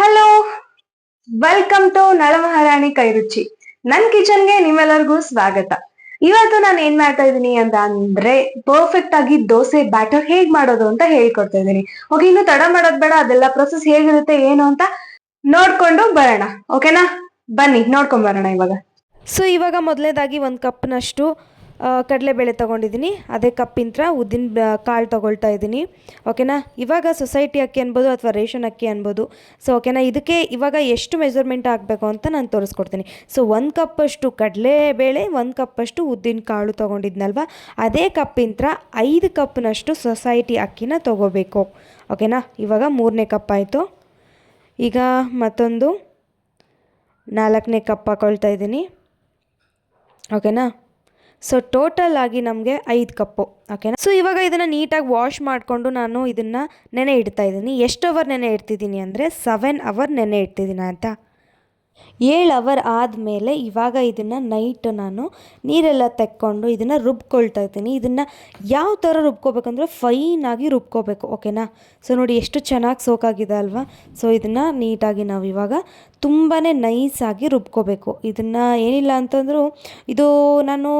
Hello, welcome to Nalamaharani Kairuchi. ನನ್ ಕಿಚನ್ಗೆ ನಿಮ್ಮೆಲ್ಲರಿಗೂ ಸ್ವಾಗತ. ಇವತ್ತು ನಾನು ಏನ್ ಮಾಡ್ತಾ ಇದ್ದೀನಿ ಅಂತ ಅಂದ್ರೆ ಪರ್ಫೆಕ್ಟ್ ಆಗಿ ದೋಸೆ ಬ್ಯಾಟರ್ ಹೇಗ್ ಮಾಡೋದು ಅಂತ ಹೇಳ್ಕೊಡ್ತಾ ಇದ್ದೀನಿ. ಓಕೆ, ಇನ್ನು ತಡ ಮಾಡೋದ್ ಬೇಡ, ಅದೆಲ್ಲ ಪ್ರೊಸೆಸ್ ಹೇಗಿರುತ್ತೆ ಏನು ಅಂತ ನೋಡ್ಕೊಂಡು ಬರೋಣ. ಓಕೆನಾ, ಬನ್ನಿ ನೋಡ್ಕೊಂಡ್ ಬರೋಣ ಇವಾಗ. ಸೊ ಇವಾಗ ಮೊದಲನೇದಾಗಿ ಒಂದು ಕಪ್ನಷ್ಟು ಕಡಲೆಬೇಳೆ ತೊಗೊಂಡಿದ್ದೀನಿ. ಅದೇ ಕಪ್ಪಿಂತ್ರ ಉದ್ದಿನ ಕಾಳು ತೊಗೊಳ್ತಾ ಇದ್ದೀನಿ. ಓಕೆನಾ, ಇವಾಗ ಸೊಸೈಟಿ ಅಕ್ಕಿ ಅನ್ಬೋದು ಅಥವಾ ರೇಷನ್ ಅಕ್ಕಿ ಅನ್ಬೋದು. ಸೊ ಓಕೆನಾ, ಇದಕ್ಕೆ ಇವಾಗ ಎಷ್ಟು ಮೆಜರ್ಮೆಂಟ್ ಆಗಬೇಕು ಅಂತ ನಾನು ತೋರಿಸ್ಕೊಡ್ತೀನಿ. ಸೊ 1 ಕಪ್ಪಷ್ಟು ಕಡಲೆಬೇಳೆ, 1 ಕಪ್ಪಷ್ಟು ಉದ್ದಿನ ಕಾಳು ತೊಗೊಂಡಿದ್ನಲ್ವ, ಅದೇ ಕಪ್ಪಿಂತ್ರ 5 ಕಪ್ನಷ್ಟು ಸೊಸೈಟಿ ಅಕ್ಕಿನ ತೊಗೋಬೇಕು. ಓಕೆನಾ, ಇವಾಗ 3ನೇ ಕಪ್ ಆಯಿತು. ಈಗ ಮತ್ತೊಂದು 4ನೇ ಕಪ್ ಹಾಕೊಳ್ತಾ ಇದ್ದೀನಿ. ಓಕೆನಾ, ಸೊ ಟೋಟಲ್ ಆಗಿ ನಮಗೆ 5 ಕಪ್ಪು. ಓಕೆನಾ, ಸೊ ಇವಾಗ ಇದನ್ನು ನೀಟಾಗಿ ವಾಶ್ ಮಾಡಿಕೊಂಡು ನಾನು ಇದನ್ನು ನೆನೆ ಇಡ್ತಾ ಇದ್ದೀನಿ. ಎಷ್ಟು ಅವರ್ ನೆನೆ ಇಡ್ತಿದ್ದೀನಿ ಅಂದರೆ 7 ಅವರ್ ನೆನೆ ಇಡ್ತಿದ್ದೀನಿ ಅಂತ. 7 ಅವರ್ ಆದಮೇಲೆ ಇವಾಗ ಇದನ್ನು ನೈಟ್ ನಾನು ನೀರೆಲ್ಲ ತೆಕ್ಕೊಂಡು ಇದನ್ನು ರುಬ್ಕೊಳ್ತಾ ಇದ್ದೀನಿ. ಇದನ್ನು ಯಾವ ಥರ ರುಬ್ಕೋಬೇಕಂದ್ರೆ ಫೈನಾಗಿ ರುಬ್ಕೋಬೇಕು. ಓಕೆನಾ, ಸೊ ನೋಡಿ ಎಷ್ಟು ಚೆನ್ನಾಗಿ ಸೋಕಾಗಿದೆ ಅಲ್ವಾ. ಸೊ ಇದನ್ನು ನೀಟಾಗಿ ನಾವು ಇವಾಗ ತುಂಬಾ ನೈಸಾಗಿ ರುಬ್ಕೋಬೇಕು. ಇದನ್ನು ಏನಿಲ್ಲ ಅಂತಂದರೂ ಇದು ನಾನು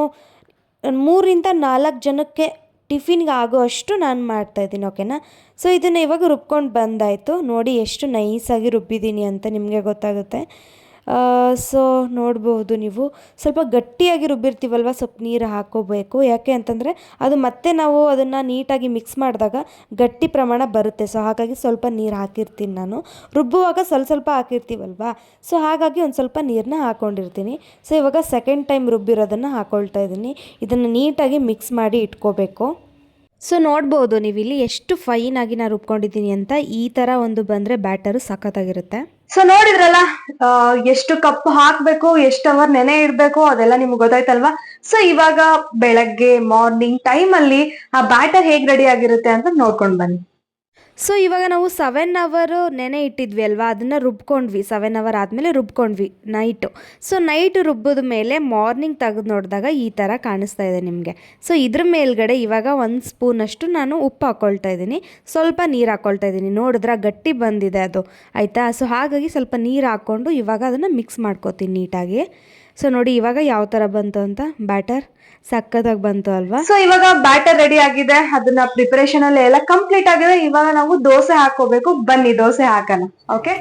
3ರಿಂದ 4 ಜನಕ್ಕೆ ಟಿಫಿನ್ಗೆ ಆಗೋ ಅಷ್ಟು ನಾನು ಮಾಡ್ತಾಯಿದ್ದೀನಿ. ಓಕೆನಾ, ಸೊ ಇದನ್ನು ಇವಾಗ ರುಬ್ಕೊಂಡು ಬಂದಾಯಿತು. ನೋಡಿ ಎಷ್ಟು ನೈಸಾಗಿ ರುಬ್ಬಿದ್ದೀನಿ ಅಂತ ನಿಮಗೆ ಗೊತ್ತಾಗುತ್ತೆ. ಸೊ ನೋಡ್ಬೋದು ನೀವು, ಸ್ವಲ್ಪ ಗಟ್ಟಿಯಾಗಿ ರುಬ್ಬಿರ್ತೀವಲ್ವ, ಸ್ವಲ್ಪ ನೀರು ಹಾಕೋಬೇಕು. ಯಾಕೆ ಅಂತಂದರೆ ಅದು ಮತ್ತೆ ನಾವು ಅದನ್ನು ನೀಟಾಗಿ ಮಿಕ್ಸ್ ಮಾಡಿದಾಗ ಗಟ್ಟಿ ಪ್ರಮಾಣ ಬರುತ್ತೆ. ಸೊ ಹಾಗಾಗಿ ಸ್ವಲ್ಪ ನೀರು ಹಾಕಿರ್ತೀನಿ ನಾನು. ರುಬ್ಬುವಾಗ ಸ್ವಲ್ಪ ಹಾಕಿರ್ತೀವಲ್ವ, ಸೊ ಹಾಗಾಗಿ ಒಂದು ಸ್ವಲ್ಪ ನೀರನ್ನ ಹಾಕ್ಕೊಂಡಿರ್ತೀನಿ. ಸೊ ಇವಾಗ ಸೆಕೆಂಡ್ ಟೈಮ್ ರುಬ್ಬಿರೋದನ್ನು ಹಾಕ್ಕೊಳ್ತಾ ಇದ್ದೀನಿ. ಇದನ್ನು ನೀಟಾಗಿ ಮಿಕ್ಸ್ ಮಾಡಿ ಇಟ್ಕೋಬೇಕು. ಸೊ ನೋಡ್ಬೋದು ನೀವು ಇಲ್ಲಿ ಎಷ್ಟು ಫೈನಾಗಿ ನಾನು ರುಬ್ಕೊಂಡಿದ್ದೀನಿ ಅಂತ. ಈ ಥರ ಒಂದು ಬಂದರೆ ಬ್ಯಾಟರು ಸಖತ್ತಾಗಿರುತ್ತೆ. ಸೊ ನೋಡಿದ್ರಲ್ಲ, ಎಷ್ಟು ಕಪ್ ಹಾಕ್ಬೇಕು, ಎಷ್ಟು ಅವರ್ ನೆನೆ ಇಡ್ಬೇಕು ಅದೆಲ್ಲ ನಿಮ್ಗೆ ಗೊತ್ತಾಯ್ತಲ್ವಾ. ಸೊ ಇವಾಗ ಬೆಳಗ್ಗೆ ಮಾರ್ನಿಂಗ್ ಟೈಮ್ ಅಲ್ಲಿ ಆ ಬ್ಯಾಟರ್ ಹೇಗ್ ರೆಡಿ ಆಗಿರುತ್ತೆ ಅಂತ ನೋಡ್ಕೊಂಡು ಬನ್ನಿ. ಸೊ ಇವಾಗ ನಾವು 7 ಅವರು ನೆನೆ ಇಟ್ಟಿದ್ವಿ ಅಲ್ವಾ, ಅದನ್ನು ರುಬ್ಕೊಂಡ್ವಿ. 7 ಅವರ್ ಆದಮೇಲೆ ರುಬ್ಕೊಂಡ್ವಿ ನೈಟು. ಸೊ ನೈಟ್ ರುಬ್ಬಿದ ಮೇಲೆ ಮಾರ್ನಿಂಗ್ ತೆಗೆದು ನೋಡಿದಾಗ ಈ ಥರ ಕಾಣಿಸ್ತಾ ಇದೆ ನಿಮಗೆ. ಸೊ ಇದ್ರ ಮೇಲ್ಗಡೆ ಇವಾಗ 1 ಸ್ಪೂನಷ್ಟು ನಾನು ಉಪ್ಪು ಹಾಕ್ಕೊಳ್ತಾ ಇದ್ದೀನಿ, ಸ್ವಲ್ಪ ನೀರು ಹಾಕ್ಕೊಳ್ತಾ ಇದ್ದೀನಿ. ನೋಡಿದ್ರೆ ಗಟ್ಟಿ ಬಂದಿದೆ ಅದು, ಆಯಿತಾ. ಸೊ ಹಾಗಾಗಿ ಸ್ವಲ್ಪ ನೀರು ಹಾಕ್ಕೊಂಡು ಇವಾಗ ಅದನ್ನು ಮಿಕ್ಸ್ ಮಾಡ್ಕೋತೀನಿ ನೀಟಾಗಿ. ಸೊ ನೋಡಿ ಇವಾಗ ಯಾವ ಥರ ಬಂತು ಅಂತ ಬ್ಯಾಟರ್, ಸಕ್ಕತ್ತಾಗಿ ಬಂತು ಅಲ್ವಾ. ಸೊ ಇವಾಗ ಬ್ಯಾಟರ್ ರೆಡಿ ಆಗಿದೆ, ಅದನ್ನ ಪ್ರಿಪರೇಷನ್ ಅಲ್ಲಿ ಎಲ್ಲ ಕಂಪ್ಲೀಟ್ ಆಗಿದೆ. ಇವಾಗ ನಾವು ದೋಸೆ ಹಾಕೋಬೇಕು. ಬನ್ನಿ ದೋಸೆ ಹಾಕೋಣ. ಓಕೆ,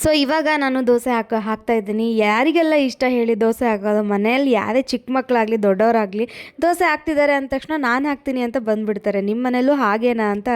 ಸೊ ಇವಾಗ ನಾನು ದೋಸೆ ಹಾಕ್ತಾ ಇದ್ದೀನಿ. ಯಾರಿಗೆಲ್ಲ ಇಷ್ಟ ಹೇಳಿ ದೋಸೆ ಹಾಕೋದು? ಮನೆಯಲ್ಲಿ ಯಾರೇ ಚಿಕ್ಕ ಮಕ್ಕಳಾಗಲಿ ದೊಡ್ಡವರಾಗಲಿ ದೋಸೆ ಹಾಕ್ತಿದ್ದಾರೆ ಅಂದ ತಕ್ಷಣ ನಾನು ಹಾಕ್ತೀನಿ ಅಂತ ಬಂದುಬಿಡ್ತಾರೆ. ನಿಮ್ಮ ಮನೇಲೂ ಹಾಗೇನಾ ಅಂತ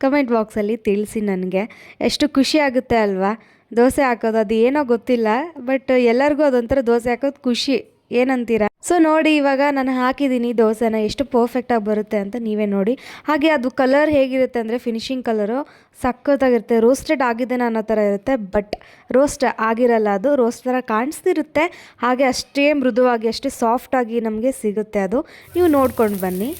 ಕಮೆಂಟ್ ಬಾಕ್ಸಲ್ಲಿ ತಿಳಿಸಿ ನನಗೆ. ಎಷ್ಟು ಖುಷಿ ಆಗುತ್ತೆ ಅಲ್ವಾ ದೋಸೆ ಹಾಕೋದು. ಅದು ಏನೋ ಗೊತ್ತಿಲ್ಲ, ಬಟ್ ಎಲ್ಲರಿಗೂ ಅದೊಂಥರ ದೋಸೆ ಹಾಕೋದು ಖುಷಿ. ಏನಂತೀರಾ? ಸೊ ನೋಡಿ ಇವಾಗ ನಾನು ಹಾಕಿದ್ದೀನಿ ದೋಸೆನ, ಎಷ್ಟು ಪರ್ಫೆಕ್ಟಾಗಿ ಬರುತ್ತೆ ಅಂತ ನೀವೇ ನೋಡಿ. ಹಾಗೆ ಅದು ಕಲರ್ ಹೇಗಿರುತ್ತೆ ಅಂದರೆ ಫಿನಿಶಿಂಗ್ ಕಲರು ಸಖತ್ತಾಗಿರುತ್ತೆ. ರೋಸ್ಟೆಡ್ ಆಗಿದೆ ಅನ್ನೋ ಥರ ಇರುತ್ತೆ, ಬಟ್ ರೋಸ್ಟ್ ಆಗಿರಲ್ಲ. ಅದು ರೋಸ್ಟ್ ಥರ ಕಾಣಿಸ್ತಿರುತ್ತೆ. ಹಾಗೆ ಅಷ್ಟೇ ಮೃದುವಾಗಿ, ಅಷ್ಟೇ ಸಾಫ್ಟಾಗಿ ನಮಗೆ ಸಿಗುತ್ತೆ. ಅದು ನೀವು ನೋಡ್ಕೊಂಡು ಬನ್ನಿ.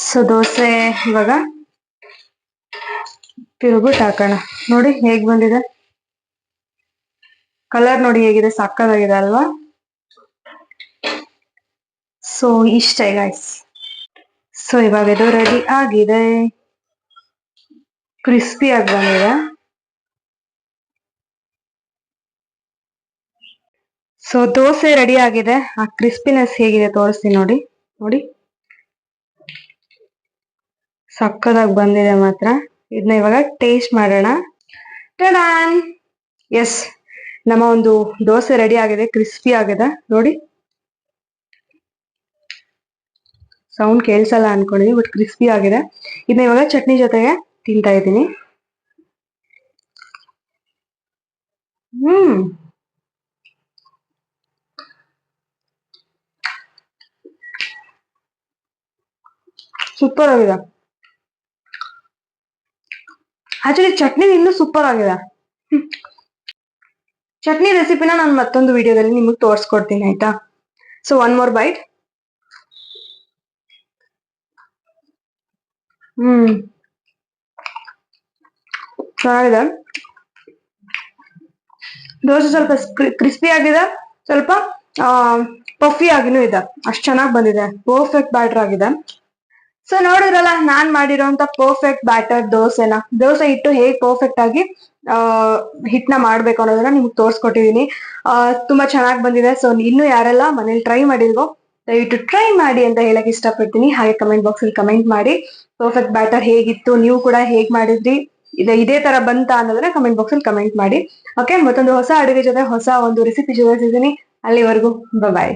ಸೊ ದೋಸೆ ಇವಾಗ ತಿರುಗಿಟ್ಟು ಹಾಕೋಣ. ನೋಡಿ ಹೇಗ್ ಬಂದಿದೆ ಕಲರ್, ನೋಡಿ ಹೇಗಿದೆ, ಸಕ್ಕತ್ತಾಗಿದೆ ಅಲ್ವಾ. ಸೊ ಇಷ್ಟೇ ಗೈಸ್. ಸೊ ಇವಾಗ ಇದು ರೆಡಿ ಆಗಿದೆ, ಕ್ರಿಸ್ಪಿ ಆಗಿ ಬಂದಿದೆ. ಸೊ ದೋಸೆ ರೆಡಿ ಆಗಿದೆ. ಆ ಕ್ರಿಸ್ಪಿನೆಸ್ ಹೇಗಿದೆ ತೋರಿಸ್ತೀನಿ ನೋಡಿ. ನೋಡಿ ಸಕ್ಕದಾಗಿ ಬಂದಿದೆ ಮಾತ್ರ. ಇದನ್ನ ಇವಾಗ ಟೇಸ್ಟ್ ಮಾಡೋಣ. ಟಡಾನ್! ಎಸ್, ನಮ್ಮ ಒಂದು ದೋಸೆ ರೆಡಿ ಆಗಿದೆ, ಕ್ರಿಸ್ಪಿ ಆಗಿದೆ. ನೋಡಿ, ಸೌಂಡ್ ಕೇಳಿಸಲ್ಲ ಅನ್ಕೊಂಡಿದೀನಿ, ಬಟ್ ಕ್ರಿಸ್ಪಿ ಆಗಿದೆ. ಇದನ್ನ ಇವಾಗ ಚಟ್ನಿ ಜೊತೆಗೆ ತಿಂತಾ ಇದ್ದೀನಿ. ಸೂಪರ್ ಆಗಿದೆ. ಆಕ್ಚುಲಿ ಚಟ್ನಿ ಇನ್ನೂ ಸೂಪರ್ ಆಗಿದೆ. ಚಟ್ನಿ ರೆಸಿಪಿನ ನಾನು ಮತ್ತೊಂದು ವಿಡಿಯೋದಲ್ಲಿ ನಿಮಗೆ ತೋರಿಸ್ಕೊಡ್ತೀನಿ, ಆಯ್ತಾ. So 1 more byte. ಹ್ಮ್ ಚೆನ್ನಾಗಿದೆ. ದೋಸೆ ಸ್ವಲ್ಪ ಕ್ರಿಸ್ಪಿ ಆಗಿದೆ, ಸ್ವಲ್ಪ ಆ ಪಫಿ ಆಗಿನೂ ಇದೆ. ಅಷ್ಟ್ ಚೆನ್ನಾಗ್ ಬಂದಿದೆ, ಪರ್ಫೆಕ್ಟ್ ಬ್ಯಾಟರ್ ಆಗಿದೆ. ಸೊ ನೋಡಿದ್ರಲ್ಲ ನಾನ್ ಮಾಡಿರೋಂತ ಪರ್ಫೆಕ್ಟ್ ಬ್ಯಾಟರ್ ದೋಸೆ ಹಿಟ್ಟು ಹೇಗ್ ಪರ್ಫೆಕ್ಟ್ ಆಗಿ ಆ ಹಿಟ್ನ ಮಾಡ್ಬೇಕು ಅನ್ನೋದನ್ನ ನಿಮ್ಗೆ ತೋರ್ಸ್ಕೊಟ್ಟಿದೀನಿ. ತುಂಬಾ ಚೆನ್ನಾಗ್ ಬಂದಿದೆ. ಸೊ ಇನ್ನು ಯಾರೆಲ್ಲ ಮನೇಲಿ ಟ್ರೈ ಮಾಡಿಲ್ವೋ ದಯವಿಟ್ಟು ಟ್ರೈ ಮಾಡಿ ಅಂತ ಹೇಳಕ್ ಇಷ್ಟಪಡ್ತೀನಿ. ಹಾಗೆ ಕಮೆಂಟ್ ಬಾಕ್ಸ್ ಅಲ್ಲಿ ಕಮೆಂಟ್ ಮಾಡಿ ಪರ್ಫೆಕ್ಟ್ ಬ್ಯಾಟರ್ ಹೇಗಿತ್ತು, ನೀವು ಕೂಡ ಹೇಗ್ ಮಾಡಿದ್ರಿ, ಇದೇ ತರ ಬಂತ ಅನ್ನೋದನ್ನ ಕಮೆಂಟ್ ಬಾಕ್ಸ್ ಅಲ್ಲಿ ಕಮೆಂಟ್ ಮಾಡಿ. ಓಕೆ, ಮತ್ತೊಂದು ಹೊಸ ಅಡುಗೆ ಜೊತೆ ಹೊಸ ಒಂದು ರೆಸಿಪಿ ಜೊತೆ ಸಿಗ್ತೀನಿ. ಅಲ್ಲಿವರೆಗೂ ಬಾಯ್.